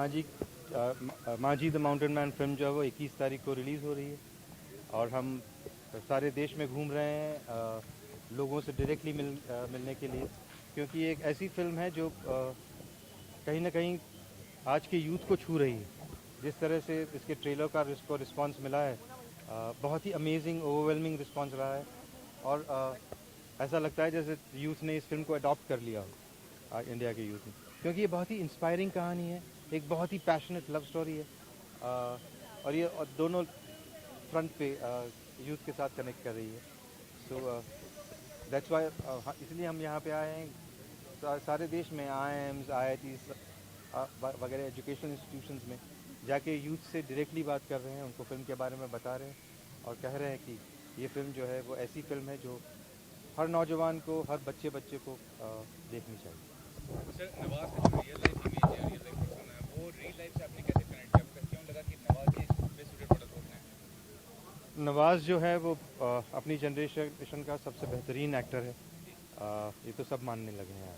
Manjhi the mountain man film जो है वो 21 तारीख को रिलीज़ हो रही है और हम सारे देश में घूम रहे हैं लोगों से डायरेक्टली मिलने के लिए, क्योंकि ये एक ऐसी फिल्म है जो कहीं ना कहीं आज के यूथ को छू रही है। जिस तरह से इसके ट्रेलर का रिस्पांस मिला है, बहुत ही अमेजिंग ओवरवेलमिंग रिस्पांस रहा है और ऐसा लगता है जैसे यूथ ने इस फिल्म को अडॉप्ट कर लिया हो, इंडिया के यूथ ने, क्योंकि ये बहुत ही इंस्पायरिंग कहानी है, एक बहुत ही पैशनेट लव स्टोरी है और ये दोनों फ्रंट पे यूथ के साथ कनेक्ट कर रही है। सो दैट्स वाई इसलिए हम यहाँ पे आए हैं। सारे देश में IIMs, IITs वगैरह एजुकेशनल इंस्टीट्यूशंस में जाके यूथ से डायरेक्टली बात कर रहे हैं, उनको फिल्म के बारे में बता रहे हैं और कह रहे हैं कि ये फिल्म जो है वो ऐसी फिल्म है जो हर नौजवान को, हर बच्चे को देखनी चाहिए। सर, नवाज का जो रियल लाइफ इमेज है, रियल लाइफ पर्सन है, वो रियल लाइफ से आपने कैसे कनेक्ट किया? क्यों लगा कि नवाज ये best suited for the role है? नवाज जो है वो अपनी जनरेशन का सबसे बेहतरीन एक्टर है, ये तो सब मानने लगे हैं।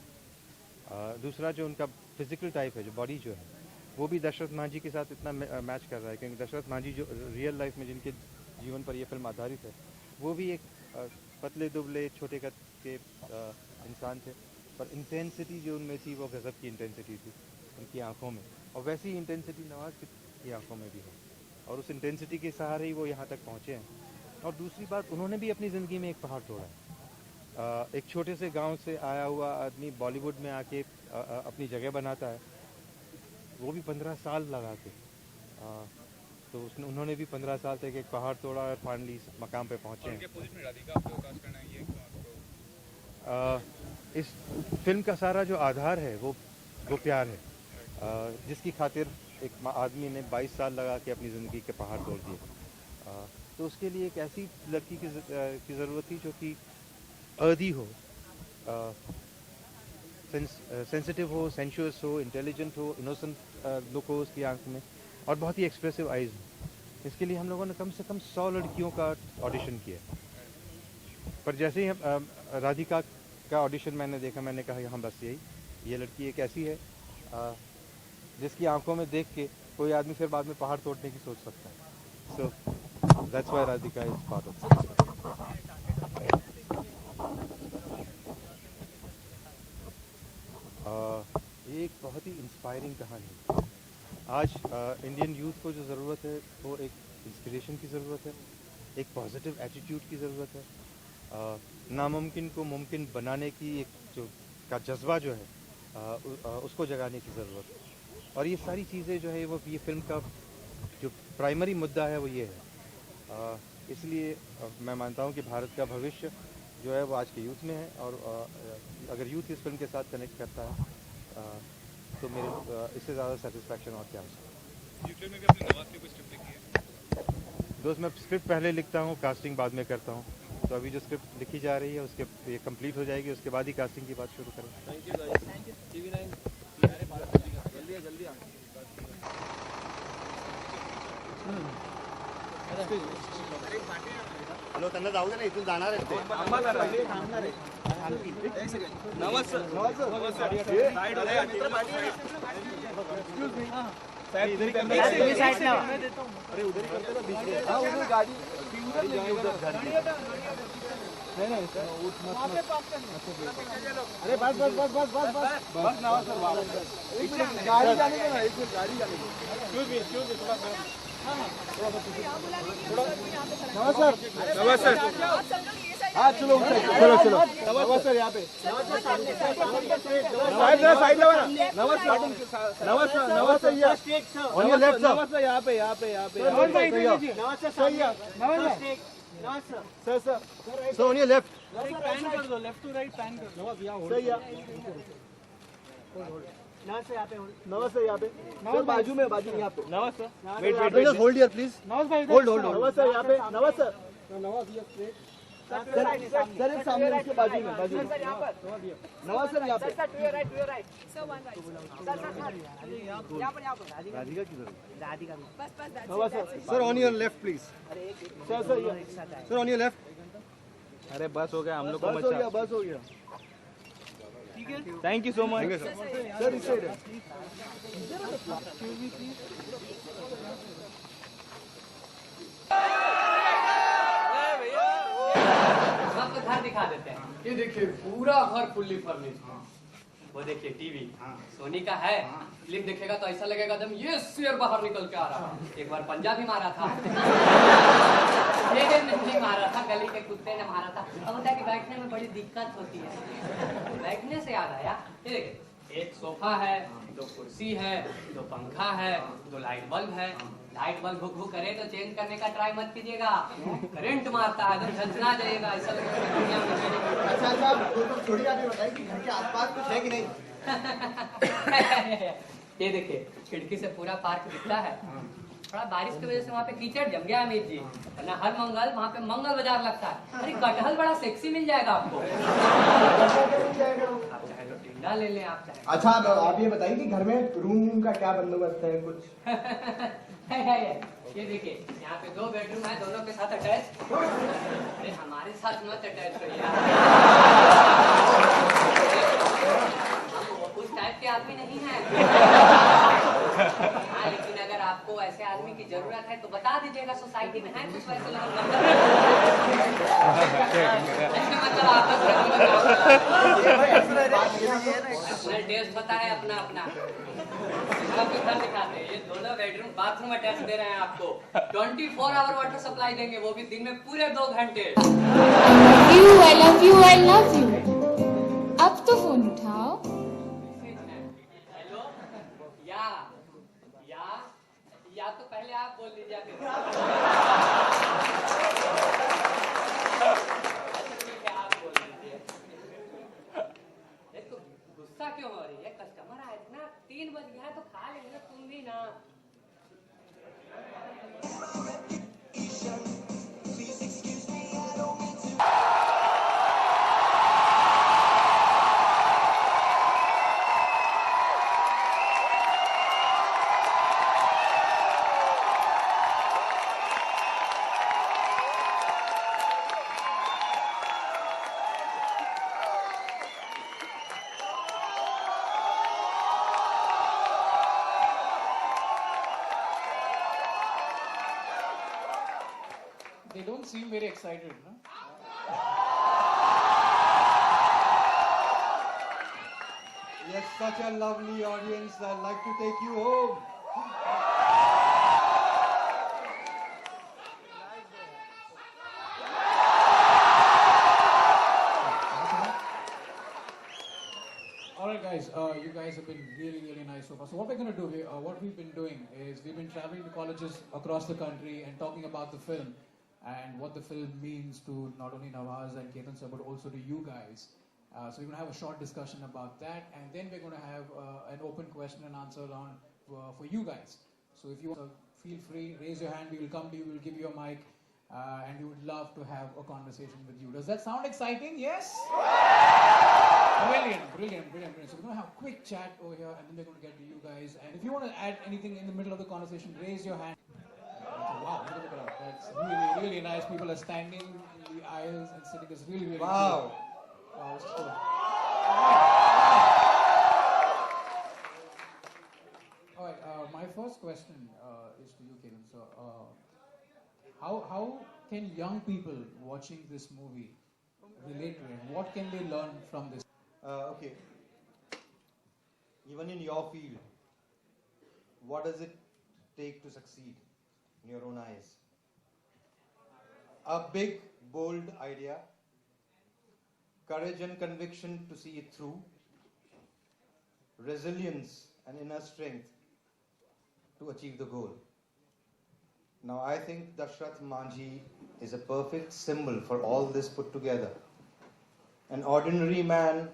दूसरा जो उनका फिजिकल टाइप है, जो बॉडी जो है, वो भी दशरथ मांझी के साथ इतना मैच कर रहा है, क्योंकि दशरथ मांझी जो रियल लाइफ में जिनके जीवन पर ये फिल्म आधारित है, वो भी एक पतले दुबले छोटे कद के इंसान थे, पर इंटेंसिटी जो उनमें थी वो गजब की इंटेंसिटी थी उनकी आंखों में, और वैसी ही इंटेंसिटी नवाज की आंखों में भी है और उस इंटेंसिटी के सहारे ही वो यहाँ तक पहुँचे हैं। और दूसरी बात, उन्होंने भी अपनी ज़िंदगी में एक पहाड़ तोड़ा है। एक छोटे से गांव से आया हुआ आदमी बॉलीवुड में आके अपनी जगह बनाता है, वो भी 15 साल लगा के, तो उन्होंने भी 15 साल तक एक पहाड़ तोड़ा और फाइनली इस मकाम पे पहुँचे हैं। इस फिल्म का सारा जो आधार है वो प्यार है, जिसकी खातिर एक आदमी ने 22 साल लगा के अपनी ज़िंदगी के पहाड़ तोड़ दिए। तो उसके लिए एक ऐसी लड़की की ज़रूरत थी जो कि अर्दी हो, सेंसिटिव हो, सेंशुअस हो, इंटेलिजेंट हो, इनोसेंट लुक हो उसकी आंख में और बहुत ही एक्सप्रेसिव आइज़ हो। इसके लिए हम लोगों ने कम से कम 100 लड़कियों का ऑडिशन किया, पर जैसे ही राधिका का ऑडिशन मैंने देखा, मैंने कहा यहाँ बस ये लड़की एक ऐसी है जिसकी आंखों में देख के कोई आदमी फिर बाद में पहाड़ तोड़ने की सोच सकता है। So that's why Radhika is part of ये एक बहुत ही इंस्पायरिंग कहानी है। आज इंडियन यूथ को जो ज़रूरत है वो एक इंस्पिरेशन की ज़रूरत है, एक पॉजिटिव एटीट्यूड की ज़रूरत है, नामुमकिन को मुमकिन बनाने की एक जो का जज्बा जो है उसको जगाने की ज़रूरत है। और ये सारी चीज़ें जो है वो ये फिल्म का जो प्राइमरी मुद्दा है वो ये है। इसलिए मैं मानता हूँ कि भारत का भविष्य जो है वो आज के यूथ में है और अगर यूथ इस फिल्म के साथ कनेक्ट करता है तो मेरे इससे ज़्यादा सेटिस्फैक्शन और क्या हो सकता है। दोस्त, मैं स्क्रिप्ट पहले लिखता हूँ, कास्टिंग बाद में करता हूँ, तो अभी जो स्क्रिप्ट लिखी जा रही है उसके ये कंप्लीट हो जाएगी, उसके बाद ही कास्टिंग की बात शुरू करें। Thank you guys, thank you. TV9 जल्दी हॅलो, त्यांना जाऊ दे ना, इथून जाणार आहेत ते. अरे उधर ही करते ना बीच में. हाँ, उधर गाड़ी उधर नहीं सर, अरे बस नवाज सर, गाड़ी जाने दो ना, एक मिनट गाड़ी जाने दो. नवाज सर, हाँ चलो नवाज सर यहाँ पे, साइड लगा ना, Nawaz sir on your left, Nawaz sir यहाँ पे sir on your left, pan कर दो, लेफ्ट टू राइट पैन कर दो। सही है. नवाज सर यहाँ पे, सर बाजू में यहाँ पे. Nawaz sir, wait hold here please. Nawaz भाई होल्ड नवाज सर यहाँ पे, नवाज सर सर एक सामने उसके बाजू में नवाज सर यहाँ पे. राधिका किधर? Nawaz sir on your left please. Sir on your left. अरे बस हो गया, हम लोग को बस हो गया. Thank you so much. Sir, this side. आपको घर दिखा देते हैं। ये देखिए पूरा घर फुल्ली फर्निश्ड। वो देखिए टीवी सोनी का है। फिल्म देखेगा तो ऐसा लगेगा एकदम ये शेर बाहर निकल के आ रहा है। एक बार पंजाबी मारा था, शेर नहीं मारा था, गली के कुत्ते ने मारा था। अब होता है कि बैठने में बड़ी दिक्कत होती है। बैठने से याद आया, ये देखिए एक सोफा है, 2 कुर्सी है, 2 पंखा है, 2 लाइट बल्ब है। लाइट बल्ब भुक भुक करे तो चेंज करने का ट्राई मत कीजिएगा, करंट मारता है तो झंझना जाएगा। ऐसा लगेगा। अच्छा साहब, तो थोड़ी आप ये बताइए कि घर के आसपास कुछ है कि नहीं? ये देखिए खिड़की से पूरा पार्क दिखता है। थोड़ा बारिश की वजह से वहाँ पे कीचड़ जम गया अमित जी, वरना हर मंगल वहाँ पे मंगल बाजार लगता है। अरे कटहल बड़ा सेक्सी मिल जाएगा आपको। आप चाहे तो टिंडा ले लें, आप चाहे। अच्छा आप ये बताइए कि घर में रूम का क्या बंदोबस्त है कुछ? ये देखिए यहाँ पे 2 बेडरूम है, दोनों के साथ अटैच। अरे हमारे साथ मत अटैच करिए, उस टाइप के आदमी नहीं है। हाँ, लेकिन अगर आपको ऐसे आदमी की जरूरत है तो बता दीजिएगा, सोसाइटी में है कुछ वैसे लोग। मतलब आपस में अपना टेस्ट होता है, अपना अपना। आपको घर दिखाते हैं, ये दोनों बेडरूम बाथरूम अटैच दे रहे हैं आपको। 24 आवर वाटर सप्लाई देंगे, वो भी दिन में पूरे 2 घंटे। I love you, I love you. अब तो फोन उठाओ। हेलो, या तो पहले आप बोल दीजिए। अच्छा ठीक है, आप बोल दीजिए। देखो गुस्सा क्यों हो रही है? कस्टमर आए थे ना, 3 बज गया है तो खा लेंगे, तुम भी ना। They don't seem very excited, no? Yes, such a lovely audience. I'd like to take you home. All right, guys. You guys have been really nice so far. So what we're going to do, what we've been doing is we've been traveling to colleges across the country and talking about the film and what the film means to not only Nawaz and Ketan sir, but also to you guys. So we're going to have a short discussion about that, and then we're going to have an open question and answer round for you guys. So if you want, feel free, raise your hand. We will come to you. We'll give you a mic, and we would love to have a conversation with you. Does that sound exciting? Yes. Brilliant. So we're going to have a quick chat over here, and then we're going to get to you guys. And if you want to add anything in the middle of the conversation, raise your hand. Wow, look at the crowd. That's really nice. People are standing in the aisles and sitting. It's really Wow. cool. Wow, it's cool. All right, my first question is to you, Ketan. So, how can young people watching this movie relate to it? What can they learn from this? Okay. Even in your field, what does it take to succeed in your own eyes? A big, bold idea, courage and conviction to see it through, resilience and inner strength to achieve the goal. Now I think Dashrath Manjhi is a perfect symbol for all this put together. An ordinary man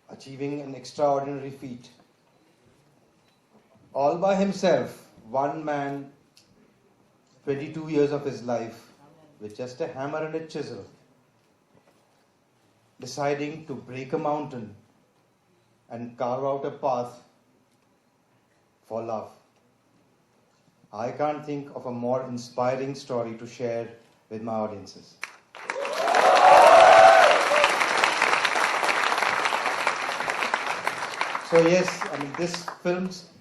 achieving an extraordinary feat. All by himself, one man, 22 years of his life, with just a hammer and a chisel, deciding to break a mountain and carve out a path for love. I can't think of a more inspiring story to share with my audiences. So yes, I mean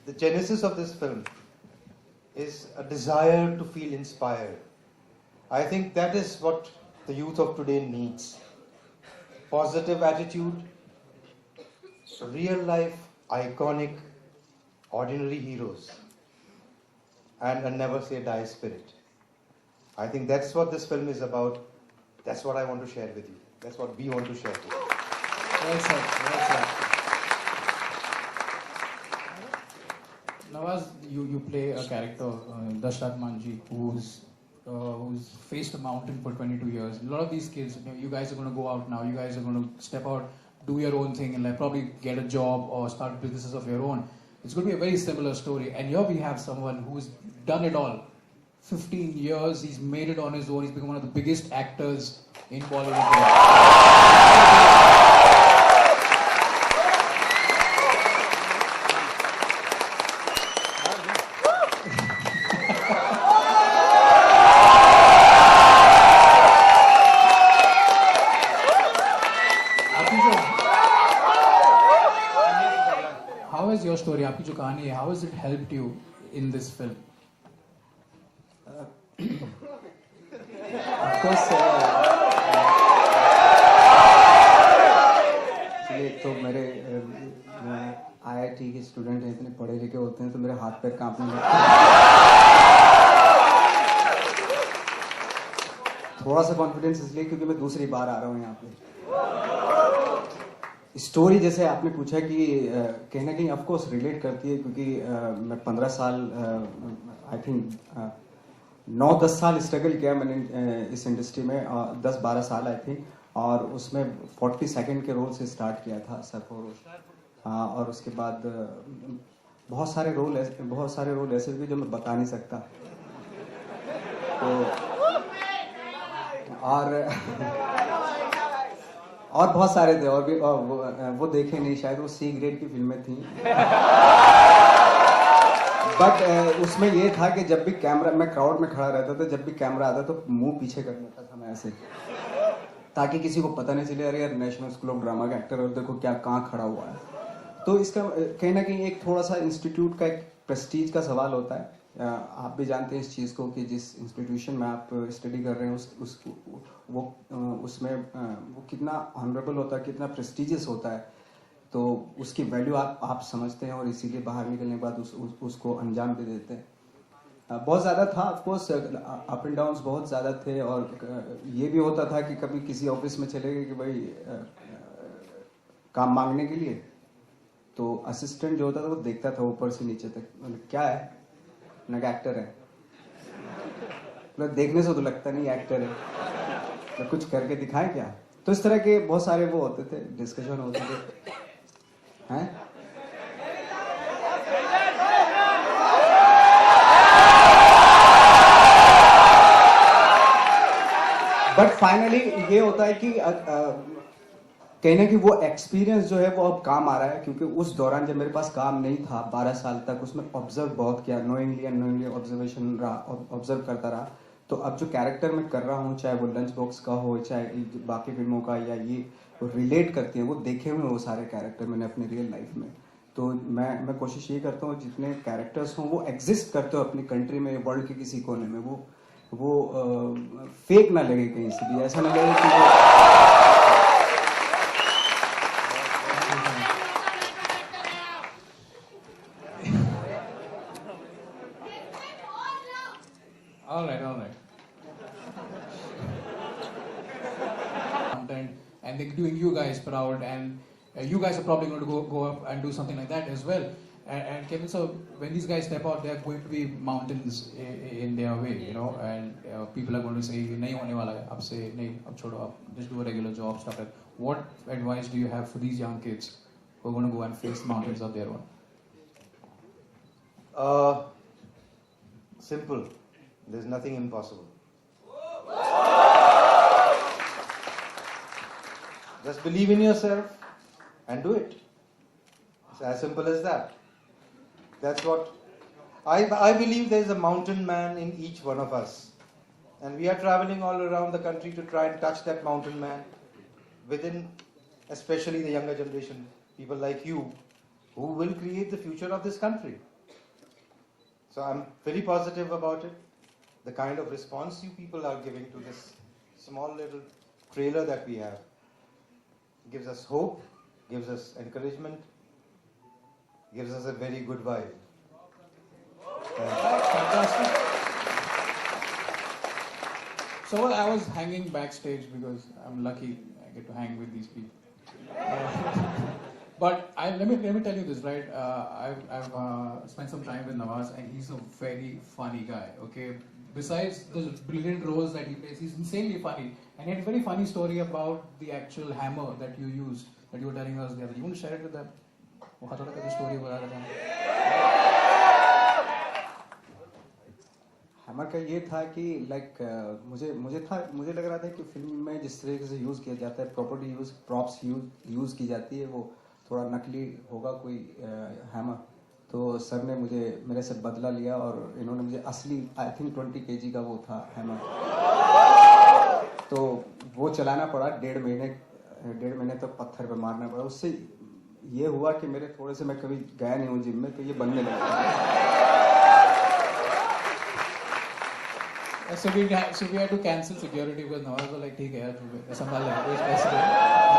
the genesis of this film is a desire to feel inspired. I think that is what the youth of today needs. Positive attitude, real life, iconic, ordinary heroes, and a never say die spirit. I think that's what this film is about. That's what I want to share with you. That's what we want to share with you. Well said, well said. Nawaz, you play a character, Dashrath Manji, who's faced a mountain for 22 years. A lot of these kids, you guys are going to go out now, you guys are going to step out, do your own thing, and like probably get a job or start businesses of your own. It's going to be a very similar story. And here we have someone who's done it all. 15 years, he's made it on his own, he's become one of the biggest actors in Bollywood today. How is your story, आपकी जो कहानी है, how has it helped you in this film? Of course, इसलिए तो मेरे IIT के student हैं, इतने पढ़े लिखे होते हैं तो मेरे हाथ पैर कांपने लगते हैं। थोड़ा सा कॉन्फिडेंस इसलिए क्योंकि मैं दूसरी बार आ रहा हूँ यहाँ पे। स्टोरी जैसे आपने पूछा कि कहीं ना कहीं ऑफ कोर्स रिलेट करती है, क्योंकि मैं 15 साल आई थिंक 9-10 साल स्ट्रगल किया मैंने इस इंडस्ट्री में, 10-12 साल आई थिंक, और उसमें 40 सेकंड के रोल से स्टार्ट किया था सरफरोश। और उसके बाद बहुत सारे रोल ऐसे भी जो मैं बता नहीं सकता, तो और बहुत सारे थे, और भी वो देखे नहीं शायद, वो C ग्रेड की फिल्में थी। बट उसमें ये था कि जब भी कैमरा, मैं क्राउड में खड़ा रहता था, जब भी कैमरा आता तो मुंह पीछे कर लेता था मैं ऐसे, ताकि किसी को पता नहीं चले अरे यार नेशनल स्कूल ऑफ ड्रामा का एक्टर, और देखो क्या कहाँ खड़ा हुआ है। तो इसका कहीं ना कहीं एक थोड़ा सा इंस्टीट्यूट का एक प्रेस्टीज का सवाल होता है। आप भी जानते हैं इस चीज़ को कि जिस इंस्टीट्यूशन में आप स्टडी कर रहे हैं उसमें वो कितना ऑनरेबल होता है, कितना प्रेस्टीजियस होता है, तो उसकी वैल्यू आप समझते हैं, और इसीलिए बाहर निकलने के बाद उसको अंजाम दे देते हैं। बहुत ज़्यादा था ऑफकोर्स, अप एंड डाउन्स बहुत ज़्यादा थे, और ये भी होता था कि कभी किसी ऑफिस में चले गए कि भाई काम मांगने के लिए, तो असिस्टेंट जो होता था वो देखता था ऊपर से नीचे तक, क्या है ना कि एक्टर है, मतलब देखने से तो लगता नहीं एक्टर है, तो कुछ करके दिखाएं क्या। तो इस तरह के बहुत सारे वो होते थे, डिस्कशन होते थे हैं। बट फाइनली ये होता है कि कहीं ना कि वो एक्सपीरियंस जो है वो अब काम आ रहा है, क्योंकि उस दौरान जब मेरे पास काम नहीं था 12 साल तक, उसमें ऑब्जर्व बहुत किया, नोइंगली ऑब्जर्वेशन रहा, ऑब्जर्व करता रहा। तो अब जो कैरेक्टर मैं कर रहा हूँ, चाहे वो लंच बॉक्स का हो, चाहे बाकी फिल्मों का, या ये रिलेट करती हैं, वो देखे हुए वो सारे कैरेक्टर मैंने अपनी रियल लाइफ में। तो मैं कोशिश ये करता हूँ जितने कैरेक्टर्स हों वो एग्जिस्ट करते हो अपनी कंट्री में, वर्ल्ड के किसी कोने में, वो फेक ना लगे कहीं से भी, ऐसा ना लगे कि All right. And they're doing you guys proud, and you guys are probably going to go up and do something like that as well. And Kevin, so when these guys step out, there are going to be mountains in their way, you know, and people are going to say, "Nahi hone wala hai, ab se nahi, ab chodo, ab just do a regular job, stuff like that." What advice do you have for these young kids who are going to go and face mountains of their own? Simple. There's nothing impossible. Just believe in yourself and do it. It's as simple as that. That's what I believe. There is a mountain man in each one of us, and we are traveling all around the country to try and touch that mountain man within, especially the younger generation, people like you, who will create the future of this country. So I'm very positive about it. The kind of response you people are giving to this small little trailer that we have gives us hope, gives us encouragement, gives us a very good vibe. Fantastic. So well, I was hanging backstage because I'm lucky I get to hang with these people. But let me tell you this, right? I've spent some time with Nawaz, and he's a very funny guy. Okay, besides the brilliant roles that he plays, he's insanely funny. And he had a very funny story about the actual hammer that you used, that you were telling us the other. You want to share it with them? वो खतरा का जो story बता रहा था. Hammer का ये था कि मुझे लग रहा था कि फिल्म में जिस तरीके से यूज़ किया जाता है, प्रॉपर्टी यूज़, प्रॉप्स यूज़ की जाती है, वो थोड़ा नकली होगा कोई हैमर. तो सर ने मेरे से बदला लिया और इन्होंने मुझे असली आई थिंक 20 kg का वो था हैमर, तो वो चलाना पड़ा. 1.5 महीने तक पत्थर पे मारना पड़ा. उससे ये हुआ कि मेरे थोड़े से, मैं कभी गया नहीं हूँ जिम में, तो ये बनने लगा. So we had to cancel security because Nawaz was like, ठीक है यार, संभाल ले,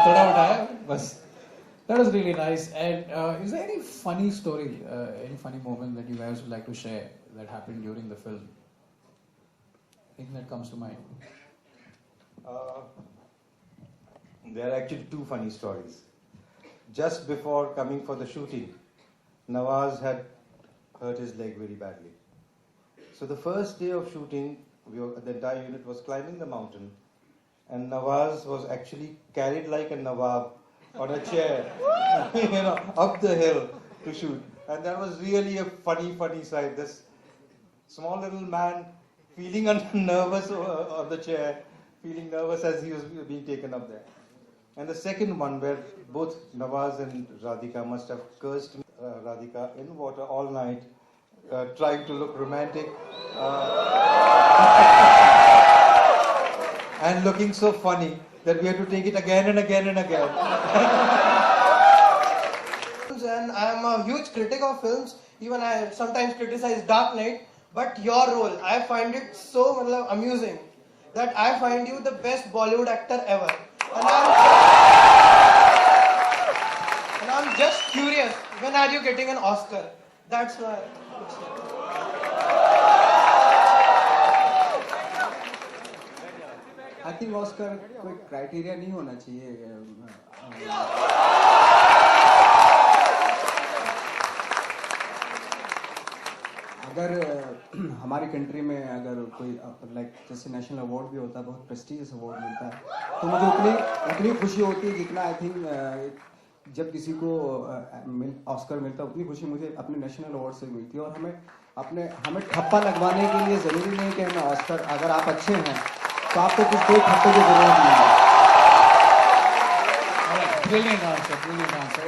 थोड़ा उठाया बस. That was really nice. And is there any funny story, any funny moment that you guys would like to share that happened during the film? Anything that comes to mind? There are actually two funny stories. Just before coming for the shooting, Nawaz had hurt his leg very badly. So the first day of shooting, the entire unit was climbing the mountain, and Nawaz was actually carried like a Nawab on a chair, up the hill to shoot. And that was really a funny sight. This small little man feeling nervous on the chair, feeling nervous as he was being taken up there. And the second one, where both Nawaz and Radhika must have cursed Radhika in water all night, trying to look romantic. And looking so funny that we had to take it again and again and again. And I am a huge critic of films. Even I sometimes criticize Dark Knight. But your role, I find it so amusing that I find you the best Bollywood actor ever. And I'm just curious, when are you getting an Oscar? That's why. I think Oscar कोई criteria नहीं होना चाहिए. अगर हमारी country में अगर कोई जैसे नेशनल अवार्ड भी होता है, बहुत प्रेस्टिजियस अवार्ड मिलता है, तो मुझे उतनी खुशी होती है जितना आई थिंक जब किसी को ऑस्कर मिलता है, उतनी खुशी मुझे अपने नेशनल अवार्ड से मिलती है. और हमें ठप्पा लगवाने के लिए ज़रूरी नहीं कि हमें ऑस्कर, अगर आप अच्छे हैं तो आपको कोई ठप्पे की जरूरत नहीं है. Brilliant answer.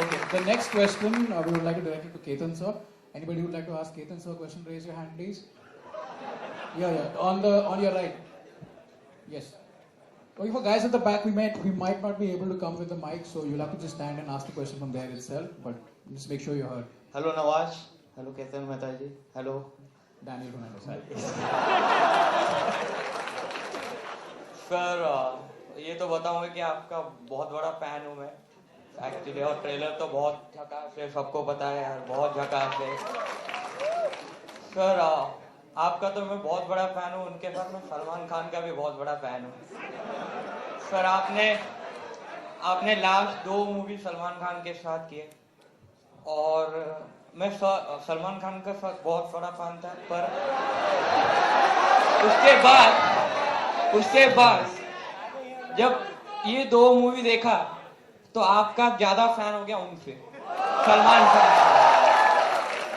Okay, the next question we would like to direct it to Ketan sir. Anybody who would like to ask Ketan sir a question, raise your hand, please. Yeah. On your right. Yes. Okay, for guys at the back, we might not be able to come with the mic, so you'll have to just stand and ask the question from there itself. But just make sure you're heard. Hello Nawaz. Hello Ketan Mehta ji. Hello Daniel Fernandez. Sir ये तो बताऊंगा कि आपका बहुत बड़ा fan हूँ मैं actually, और ट्रेलर तो बहुत झकास है, सबको पता है यार, बहुत झकास है. सर आपका तो मैं बहुत बड़ा फैन हूँ, उनके साथ मैं सलमान खान का भी बहुत बड़ा फैन हूँ. सर आपने लास्ट 2 मूवी सलमान खान के साथ किए, और मैं सलमान खान का साथ बहुत बड़ा फैन था, पर उसके बाद जब ये 2 मूवी देखा तो आपका ज्यादा फैन हो गया उनसे, सलमान खान.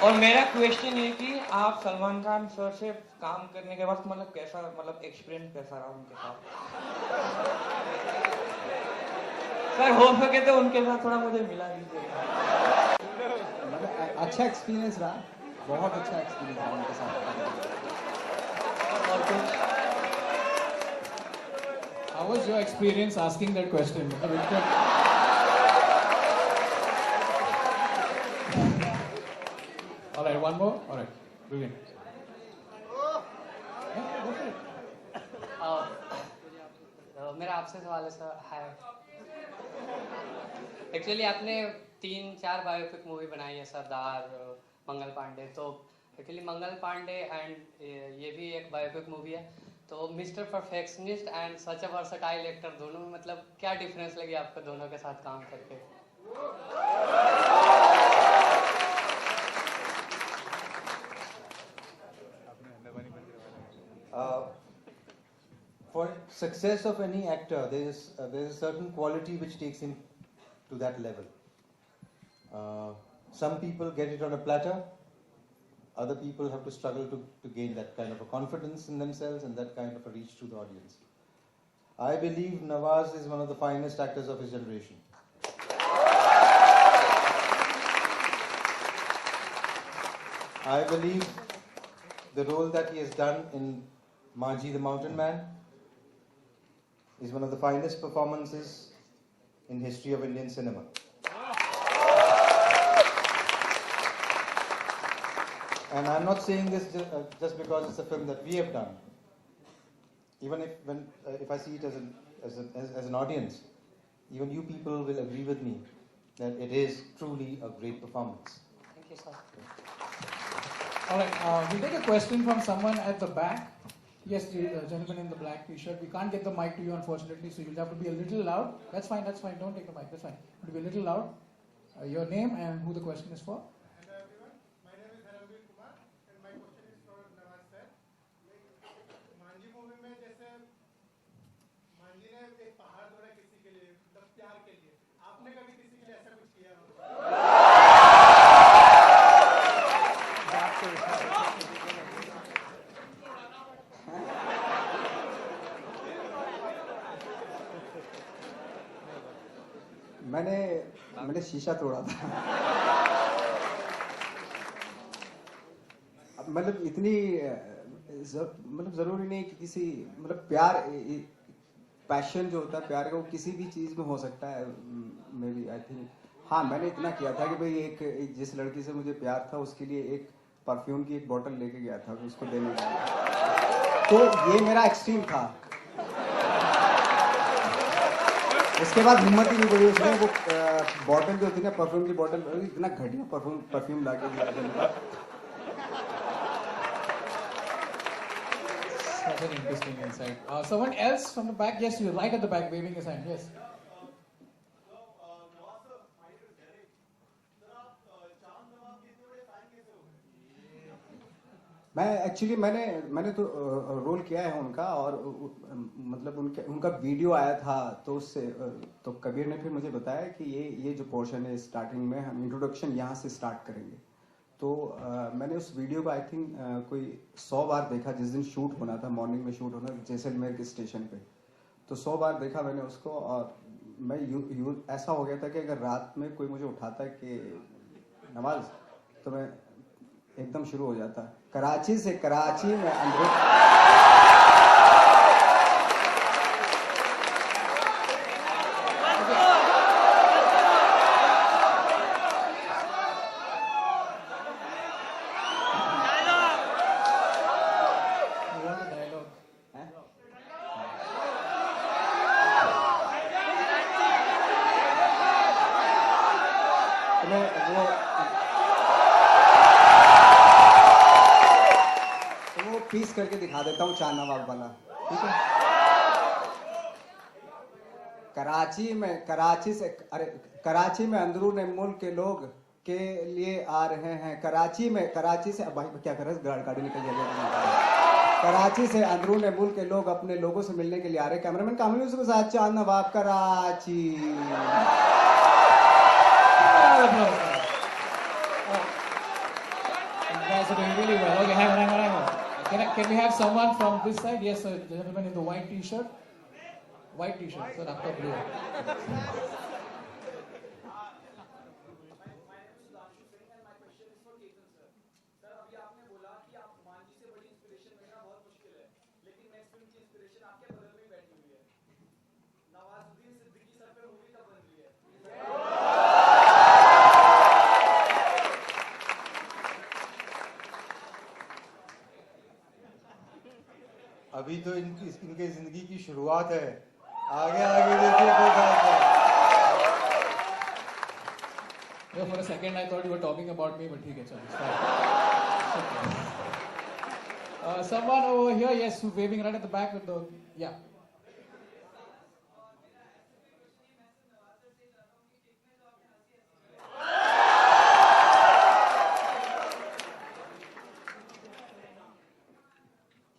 और मेरा क्वेश्चन ये कि आप सलमान खान सर से काम करने के बाद कैसा एक्सपीरियंस कैसा रहा उनके साथ? सर हो सके तो उनके साथ थोड़ा मुझे मिला दीजिए. अच्छा एक्सपीरियंस रहा, बहुत अच्छा एक्सपीरियंस रहा उनके साथ. और कुछ How was your experience asking that question? right, one more. All right, brilliant. Yeah, go for it. मेरा आपसे सवाल है सर है एक्चुअली आपने 3-4 बायोपिक मूवी बनाई है सरदार मंगल पांडे तो एक्चुअली मंगल पांडे एंड ये भी एक बायोपिक मूवी है तो mister perfectionist and such a versatile actor दोनों में मतलब क्या डिफरेंस लगी आपको दोनों के साथ काम करके? For success of any actor, there is a certain quality which takes him to that level. Some people get it on a platter. Other people have to struggle to gain that kind of a confidence in themselves and that kind of a reach to the audience. I believe Nawaz is one of the finest actors of his generation. I believe the role that he has done in Manji the Mountain Man is one of the finest performances in history of Indian cinema. And I'm not saying this just because it's a film that we have done. Even if I see it as an audience, even you people will agree with me that it is truly a great performance. Thank you, sir. All right, we'll take a question from someone at the back. Yes, the gentleman in the black t-shirt. We can't get the mic to you, unfortunately, so you'll have to be a little loud. That's fine, that's fine. Don't take the mic, that's fine. To be a little loud. Your name and who the question is for. Hello everyone, my name is Haramveer Kumar and my question is for Nawaz sir. Manjhi movie में जैसे मांझी ने एक पहाड़ तोड़ा किसी के लिए, मतलब प्यार के लिए. आपने कभी किसी के लिए ऐसा कुछ किया हो? मैंने शीशा तोड़ा था. मतलब इतनी मतलब जरूरी नहीं कि किसी मतलब प्यार पैशन जो होता है प्यार का वो किसी भी चीज में हो सकता है. मे बी आई थिंक हाँ मैंने इतना किया था कि भाई एक जिस लड़की से मुझे प्यार था उसके लिए एक परफ्यूम की एक बोतल लेके गया था उसको देने के लिए. तो ये मेरा एक्सट्रीम था. उसके बाद हिम्मत ही नहीं पड़ी उसने वो बॉटल जो थी ना परफ्यूम की बॉटल इतना घटिया परफ्यूम ला के दिया. Such an interesting insight. Someone else from the back. Yes, you're right at the back, waving his hand. Yes. मैं एक्चुअली मैंने तो रोल किया है उनका और मतलब उनका वीडियो आया था तो उससे तो कबीर ने फिर मुझे बताया कि ये जो पोर्शन है स्टार्टिंग में हम इंट्रोडक्शन यहाँ से स्टार्ट करेंगे. तो मैंने उस वीडियो को आई थिंक कोई 100 बार देखा. जिस दिन शूट होना था मॉर्निंग में शूट होना जैसलमेर के स्टेशन पे तो 100 बार देखा मैंने उसको. और मैं ऐसा हो गया था कि अगर रात में कोई मुझे उठाता कि नवाज तो मैं एकदम शुरू हो जाता. कराची से कराची में पीस करके दिखा देता हूँ चार नवाब वाला. ठीक है. कराची में अंदरून मुल्क के लोग के लिए आ रहे हैं. कराची से भाई क्या कर रहे हैं गाड़ी निकल जाएगा. कराची से अंदरून मुल्क के लोग अपने लोगों से मिलने के लिए आ रहे हैं. कैमरामैन कामिल उसके साथ चार नवाब Karachi. Guys are doing really well. Okay, hang on. Can we have someone from this side? Yes, sir. The gentleman in the white t-shirt. White t-shirt, sir. After blue. शुरुआत है, आगे आगे देखिए कोई बात है। Yeah, for a second I thought you were talking about me, but ठीक है, चलो, it's fine. Someone over here, yes, waving right at the back with the, yeah.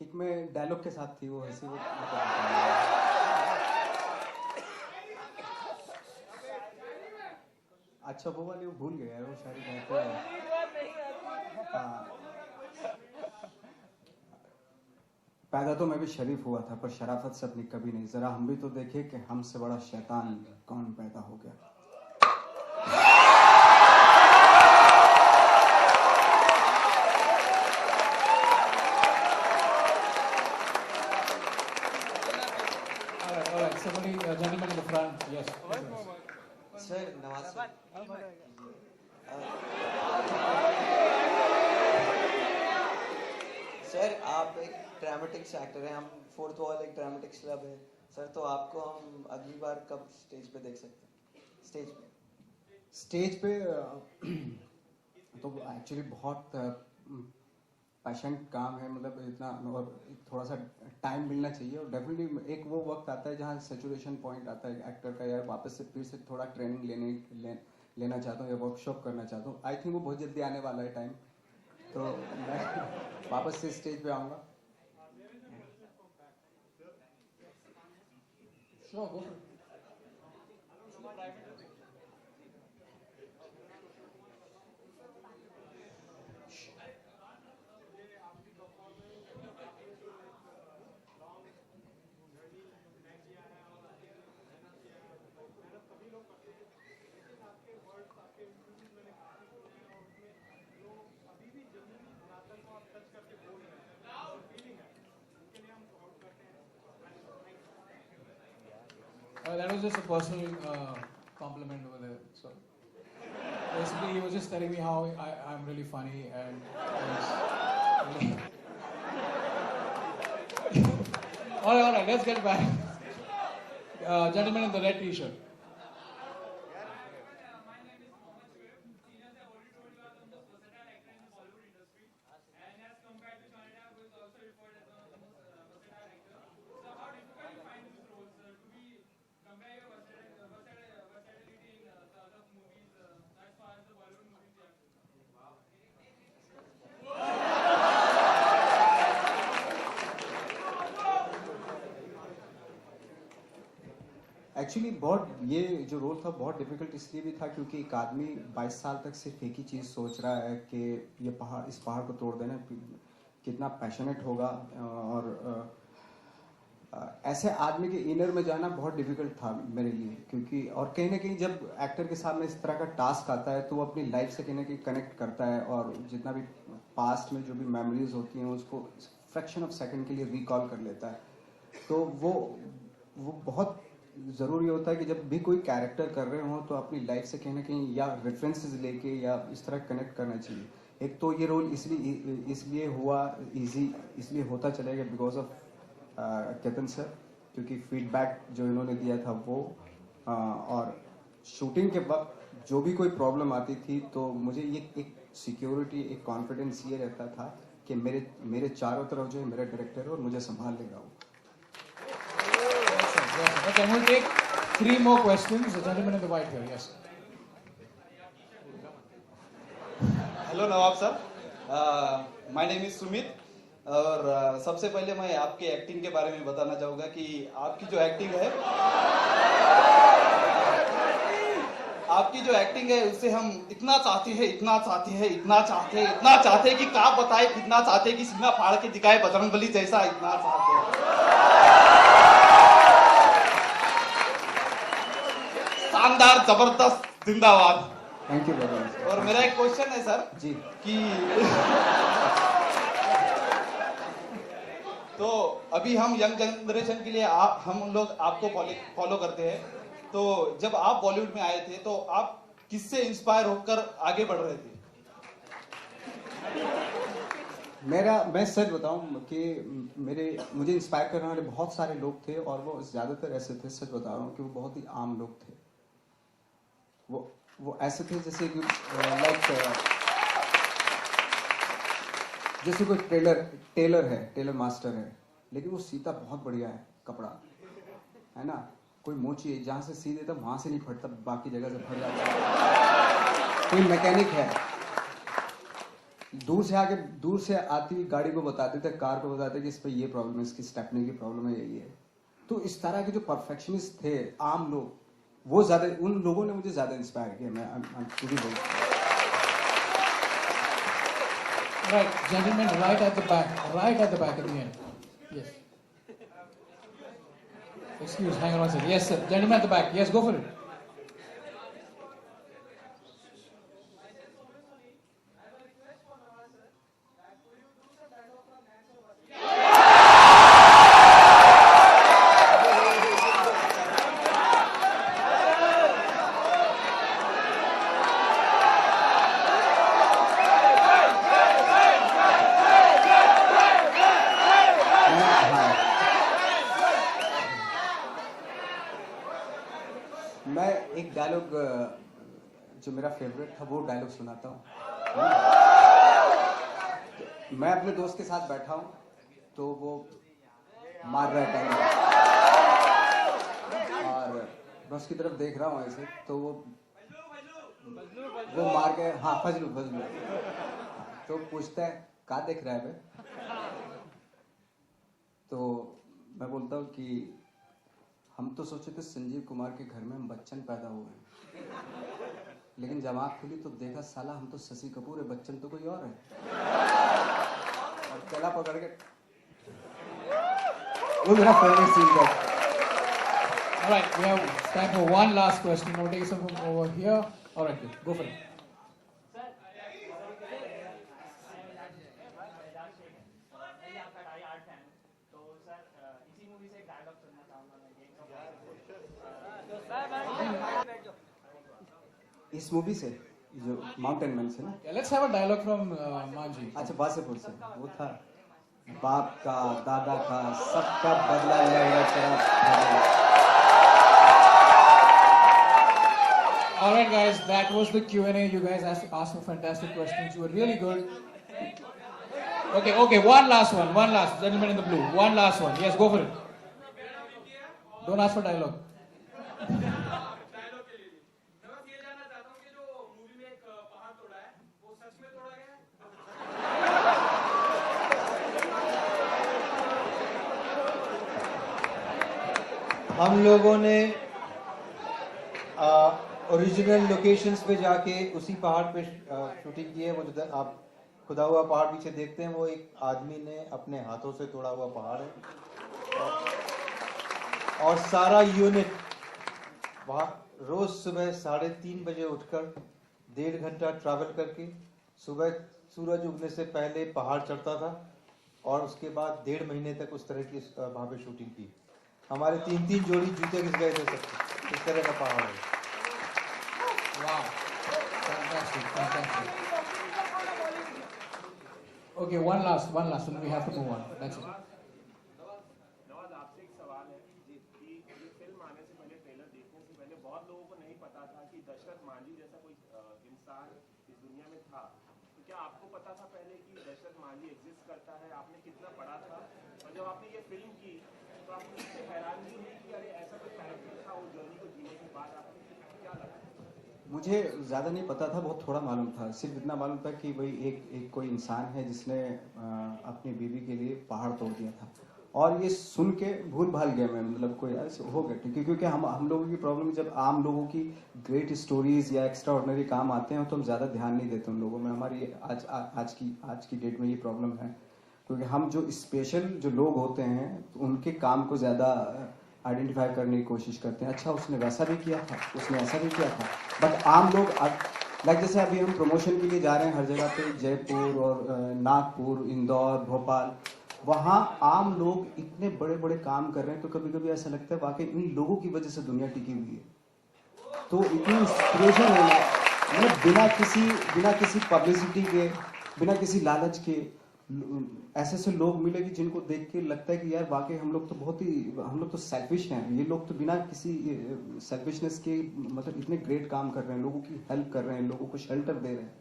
Kick में डायलॉग के साथ थी वो हंसी वो अच्छा वो वाली वो भूल गया यार, वो सारी बातें। हाँ। पैदा तो मैं भी शरीफ हुआ था, पर शराफत से अपनी कभी नहीं। जरा हम भी तो देखे कि हमसे बड़ा शैतान कौन पैदा हो गया। All right, somebody, gentleman in the front, yes. Sir Nawaz sir, sir आप एक ड्रामेटिक्स एक्टर हैं, हम फोर्थ वॉल एक ड्रामेटिक्स क्लब है सर, तो आपको हम अगली बार कब स्टेज पे देख सकते हैं? स्टेज पे तो एक्चुअली बहुत पैशनेट काम है, मतलब इतना, और थोड़ा सा टाइम मिलना चाहिए। और डेफिनेटली एक वो वक्त आता है जहाँ सेचुरेशन पॉइंट आता है एक्टर का, यार वापस से फिर से थोड़ा ट्रेनिंग लेना चाहता हूँ या वर्कशॉप करना चाहता हूँ। आई थिंक वो बहुत जल्दी आने वाला है टाइम, तो मैं वापस से स्टेज पे आऊँगा। Sure, go for it. That was just a personal compliment over there. So basically, he was just telling me how I'm really funny and. All right, let's get back. Gentleman in the red T-shirt. Actually बहुत ये जो role था बहुत difficult इसलिए भी था क्योंकि एक आदमी 22 साल तक सिर्फ एक ही चीज़ सोच रहा है कि ये पहाड़, इस पहाड़ को तोड़ देना, कितना पैशनेट होगा। और ऐसे आदमी के इनर में जाना बहुत डिफिकल्ट था मेरे लिए, क्योंकि और कहीं ना कहीं जब एक्टर के सामने इस तरह का टास्क आता है तो वो अपनी लाइफ से कहीं ना कहीं कनेक्ट करता है, और जितना भी पास्ट में जो भी मेमोरीज होती हैं उसको फ्रैक्शन ऑफ सेकंड के लिए रिकॉल कर लेता है। तो वो बहुत ज़रूरी होता है कि जब भी कोई कैरेक्टर कर रहे हो तो अपनी लाइफ से कहीं ना कहीं या रेफरेंसेस लेके या इस तरह कनेक्ट करना चाहिए। एक तो ये रोल इसलिए हुआ इजी, इसलिए होता चलेगा बिकॉज ऑफ केतन सर, क्योंकि फीडबैक जो इन्होंने दिया था वो, और शूटिंग के वक्त जो भी कोई प्रॉब्लम आती थी तो मुझे ये एक सिक्योरिटी, एक कॉन्फिडेंस ये रहता था कि मेरे चारों तरफ जो है मेरा डायरेक्टर है और मुझे संभाल लेगा वो। Okay, we'll take 3 more questions. The gentleman in the white here, yes. Hello Nawab sir, my name is Sumit. और सबसे पहले मैं आपके एक्टिंग के बारे में बताना चाहूँगा कि आपकी जो एक्टिंग है उससे हम इतना चाहते हैं कि क्या बताए, कितना चाहते हैं कि सीना फाड़ के दिखाए बजरंगबली जैसा, इतना चाहते हैं। शानदार, जबरदस्त, जिंदाबाद। Thank you very much. और मेरा एक क्वेश्चन है सर जी कि तो अभी हम यंग जनरेशन के लिए हम लोग आपको फॉलो करते हैं, तो जब आप बॉलीवुड में आए थे तो आप किससे इंस्पायर होकर आगे बढ़ रहे थे? मैं सच बताऊं कि मुझे इंस्पायर करने वाले बहुत सारे लोग थे और वो ज्यादातर ऐसे थे, सच बता रहा हूँ कि वो बहुत ही आम लोग थे। वो ऐसे थे जैसे कि जैसे कोई टेलर मास्टर है, लेकिन वो सीता बहुत बढ़िया है कपड़ा, है ना। कोई मोची है, जहाँ से सी देता वहां से नहीं फटता, बाकी जगह से फट जाता है। कोई मैकेनिक है, दूर से आती हुई गाड़ी को बताते थे, कार को बताते कि इस पे ये प्रॉब्लम है, इसकी स्टेपनी की प्रॉब्लम है, यही है। तो इस तरह के जो परफेक्शनिस्ट थे, आम लोग, वो ज्यादा, उन लोगों ने मुझे ज्यादा इंस्पायर किया। मैं खुद ही बोलूँ। Right, gentlemen, right at the back at the end. Yes. Excuse, hang on one second. Yes, sir. Gentleman at the back. Yes, go for it. मैं एक डायलॉग जो मेरा फेवरेट था वो डायलॉग सुनाता हूँ। मैं अपने दोस्त के साथ बैठा हूँ तो वो मार रहा है टाइम, और मैं उसकी तरफ देख रहा हूँ ऐसे, तो वो मार के, हाँ फजलू तो पूछता है क्या देख रहा है बे? तो मैं बोलता हूँ कि हम तो सोचे थे संजीव कुमार के घर में हम बच्चन पैदा हुए हैं, लेकिन जब आँख खुली तो देखा साला हम तो शशि कपूर है, बच्चन तो कोई और है। और केला पकड़ के, वो मेरा फेवरेट सीन था। All right, we have time for one last question. Now take some from over here. All right, go for it. इस मूवी से जो माउंटेन मैन से ना, Let's have a dialogue from Manji. अच्छा बासेपुर से, वो था बाप का, दादा का, सबका बदला लेगा तेरा। All right, guys, that was the Q&A. You guys asked for fantastic questions. You were really good. Okay, one last. Gentleman in the blue, one last one. Yes, go for it. Don't ask for dialogue. हम लोगों ने original locations पे जाके उसी पहाड़ पे shooting की है। वो जो आप खुदा हुआ पहाड़ पीछे देखते हैं, वो एक आदमी ने अपने हाथों से तोड़ा हुआ पहाड़ है, और सारा यूनिट वहाँ रोज सुबह 3:30 बजे उठकर 1.5 घंटा ट्रैवल करके सुबह सूरज उगने से पहले पहाड़ चढ़ता था, और उसके बाद 1.5 महीने तक उस तरह की वहाँ पे शूटिंग की। हमारे 3 जोड़ी जूते घिस गए थे सब, इस तरह का पहाड़ है। Wow, fantastic. Okay, one last, and we have to move on. That's it. Nawaz, आपसे एक सवाल है कि ये फिल्म आने से पहले, ट्रेलर देखने से पहले बहुत लोगों को नहीं पता था कि दशरथ मांझी जैसा कोई इंसान इस दुनिया में था। तो क्या आपको पता था पहले कि दशरथ मांझी एग्जिस्ट करता है? आपने कितना पढ़ा था? और जब आपने ये फिल्म की तो आपको इससे हैरानगी हुई कि अरे ऐसा कोई कैरेक्टर था, वो जर्नी को जीने के बाद आपको क्या लगा? मुझे ज़्यादा नहीं पता था, बहुत थोड़ा मालूम था। सिर्फ इतना मालूम था कि भाई एक कोई इंसान है जिसने अपनी बीवी के लिए पहाड़ तोड़ दिया था, और ये सुन के भूल भाल गया मैं, मतलब कोई ऐसे हो गया ठीक है। क्योंकि हम लोगों की प्रॉब्लम है, जब आम लोगों की ग्रेट स्टोरीज या एक्स्ट्रा ऑर्डिनरी काम आते हैं तो हम ज़्यादा ध्यान नहीं देते उन लोगों में। हमारी आज की डेट में ये प्रॉब्लम है, क्योंकि हम जो स्पेशल जो लोग होते हैं उनके काम को ज़्यादा आइडेंटिफाई करने की कोशिश करते हैं। अच्छा उसने वैसा भी किया था, उसने ऐसा भी किया था, बट आम लोग लाइक जैसे अभी हम प्रमोशन के लिए जा रहे हैं हर जगह पे, जयपुर और नागपुर, इंदौर, भोपाल, वहाँ आम लोग इतने बड़े बड़े काम कर रहे हैं, तो कभी कभी ऐसा लगता है वाकई इन लोगों की वजह से दुनिया टिकी हुई है। तो इतनी इंस्पिरेशन है, मतलब बिना किसी पब्लिसिटी के, बिना किसी लालच के ऐसे ऐसे लोग मिले कि जिनको देख के लगता है कि यार वाकई हम लोग तो सेल्फिश हैं, ये लोग तो बिना किसी सेल्फिशनेस के मतलब इतने ग्रेट काम कर रहे हैं, लोगों की हेल्प कर रहे हैं, लोगों को शेल्टर दे रहे हैं.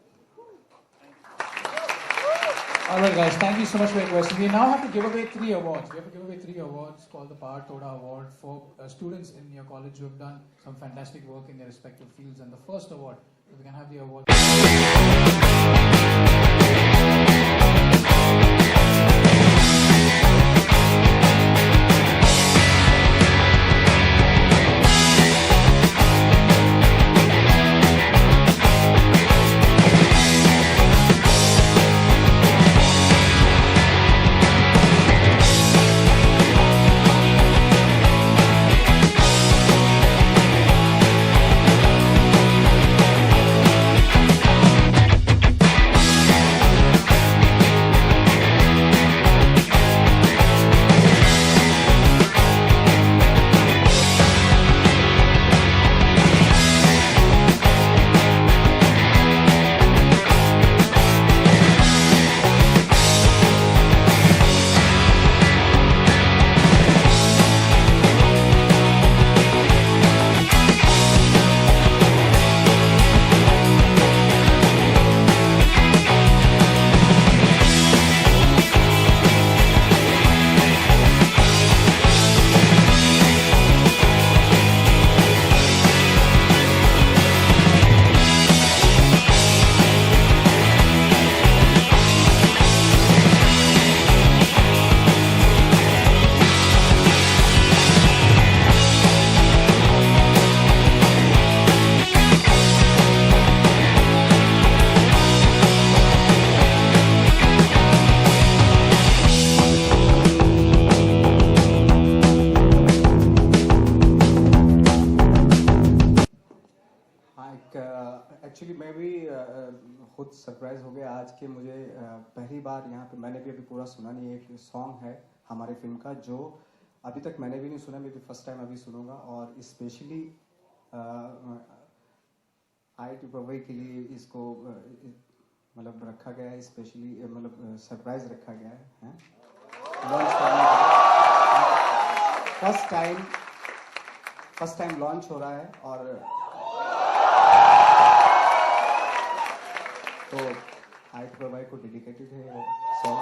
All right, guys, thank you so much for your question. We now have to give away 3 awards. We have to give away 3 awards called the Power Toda Award for students in your college who have done some fantastic work in their respective fields. And the first award, if we can have the award. Actually मैं भी खुद surprise हो गया आज के मुझे पहली बार यहाँ पे मैंने भी अभी पूरा सुना नहीं. एक सॉन्ग है हमारे फिल्म का जो अभी तक मैंने भी नहीं सुना, मैं भी फर्स्ट टाइम अभी सुनूंगा. और स्पेशली IIT पवई के लिए इसको मतलब रखा गया है, स्पेशली मतलब सरप्राइज रखा गया है लॉन्च करने का. फर्स्ट टाइम लॉन्च हो रहा है और तो IIT पवई को डेडिकेटेड है सॉन्ग.